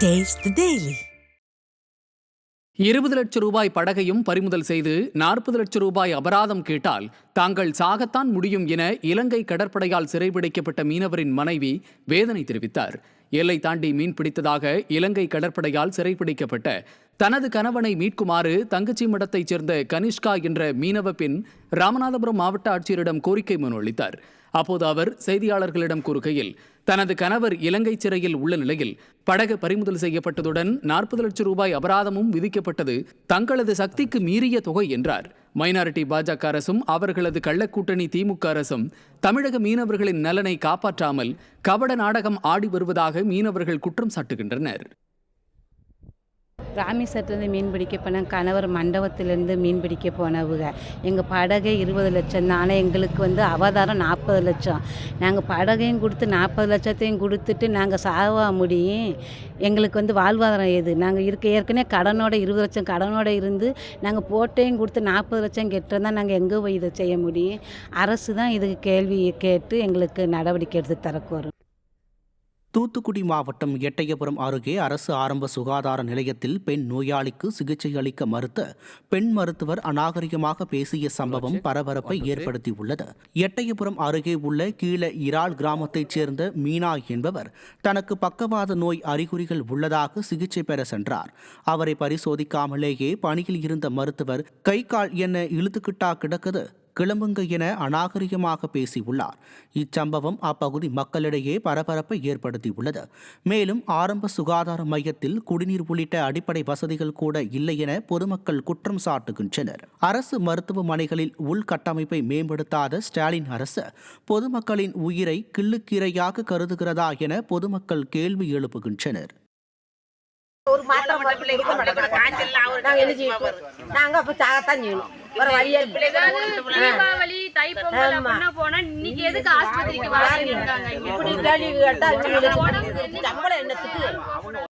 Taste the Daily. 20 லட்சம் ரூபாய் படகையும் பறிமுதல் செய்து 40 லட்சம் ரூபாய் அபராதம் கேட்டால் தாங்கள் சாகத்தான் முடியும் என இலங்கை கடற்படையால் சிறைபிடிக்கப்பட்ட மீனவரின் மனைவி வேதனை தெரிவித்தார். எல்லை தாண்டி மீன் பிடித்ததாக இலங்கை கடற்படையால் சிறைபிடிக்கப்பட்ட தனது கணவனை மீட்குமாறு தங்கச்சி மடத்தைச் சேர்ந்த கனிஷ்கா என்ற மீனவ பெண் ராமநாதபுரம் மாவட்ட ஆட்சியரிடம் கோரிக்கை மனு அளித்தார். அப்போது அவர் செய்தியாளர்களிடம் கூறுகையில், தனது கணவர் இலங்கை சிறையில் உள்ள நிலையில் படகு பறிமுதல் செய்யப்பட்டதுடன் 40 லட்சம் ரூபாய் அபராதமும் விதிக்கப்பட்டது தங்களது சக்திக்கு மீறிய தொகை என்றார். மைனாரிட்டி பாஜக அரசும் அவர்களது கள்ளக்கூட்டணி திமுக அரசும் தமிழக மீனவர்களின் நலனை காப்பாற்றாமல் கபட நாடகம் ஆடி வருவதாக மீனவர்கள் குற்றம் சாட்டுகின்றனர். ராமேஸ்வரத்துலேருந்து மீன் பிடிக்க போனேன். கணவர் மண்டபத்திலேருந்து மீன் பிடிக்க போனவுங்க. எங்கள் படகே 20 லட்சம் தான். ஆனால் எங்களுக்கு அவதாரம் 40 லட்சம். நாங்கள் படகையும் கொடுத்து 40 லட்சத்தையும் கொடுத்துட்டு நாங்கள் சாவா முடியும். எங்களுக்கு வாழ்வாதாரம் எது? நாங்கள் ஏற்கனவே கடனோட 20 லட்சம் கடனோட இருந்து நாங்கள் போட்டையும் கொடுத்து 40 லட்சம் கெட்டிருந்தால் நாங்கள் எங்கே போய் இதை செய்ய முடியும்? அரசு தான் இதுக்கு கேள்வி கேட்டு எங்களுக்கு நடவடிக்கை எடுத்து தரக்கு வரும். தூத்துக்குடி மாவட்டம் எட்டயபுரம் அருகே அரசு ஆரம்ப சுகாதார நிலையத்தில் பெண் நோயாளிக்கு சிகிச்சை அளிக்க மறுத்த பெண் மருத்துவர் அநாகரிகமாக பேசிய சம்பவம் பரபரப்பை ஏற்படுத்தியுள்ளது. எட்டயபுரம் அருகே உள்ள கீழ இறால் கிராமத்தைச் சேர்ந்த மீனா என்பவர் தனக்கு பக்கவாத நோய் அறிகுறிகள் உள்ளதாக சிகிச்சை பெற சென்றார். அவரை பரிசோதிக்காமலேயே பணியில் இருந்த மருத்துவர் கை கால் என்ன இழுத்துக்கிட்டா கிடக்குது, கிளம்புங்க என அநாகரிகமாக பேசியுள்ளார். இச்சம்பவம் அப்பகுதி மக்களிடையே பரபரப்பை ஏற்படுத்தியுள்ளது. மேலும் ஆரம்ப சுகாதார மையத்தில் குடிநீர் உள்ளிட்ட அடிப்படை வசதிகள் கூட இல்லை என பொதுமக்கள் குற்றம் சாட்டுகின்றனர். அரசு மருத்துவமனைகளில் உள்கட்டமைப்பை மேம்படுத்தாத ஸ்டாலின் அரசு பொதுமக்களின் உயிரை கிள்ளுக்கீரையாக கருதுகிறதா என பொதுமக்கள் கேள்வி எழுப்புகின்றனர். ஒரு மாற்றம் நாங்க அப்ப சாகத்தான் செய்யணும். தீபாவளி தைப்பொங்கல் அப்படின்னா போனா இன்னைக்கு எதுக்கு ஆஸ்பத்திரிக்கு வராங்க? இப்படி கேள்வி கேட்டா சம்பளம் என்னத்துக்கு?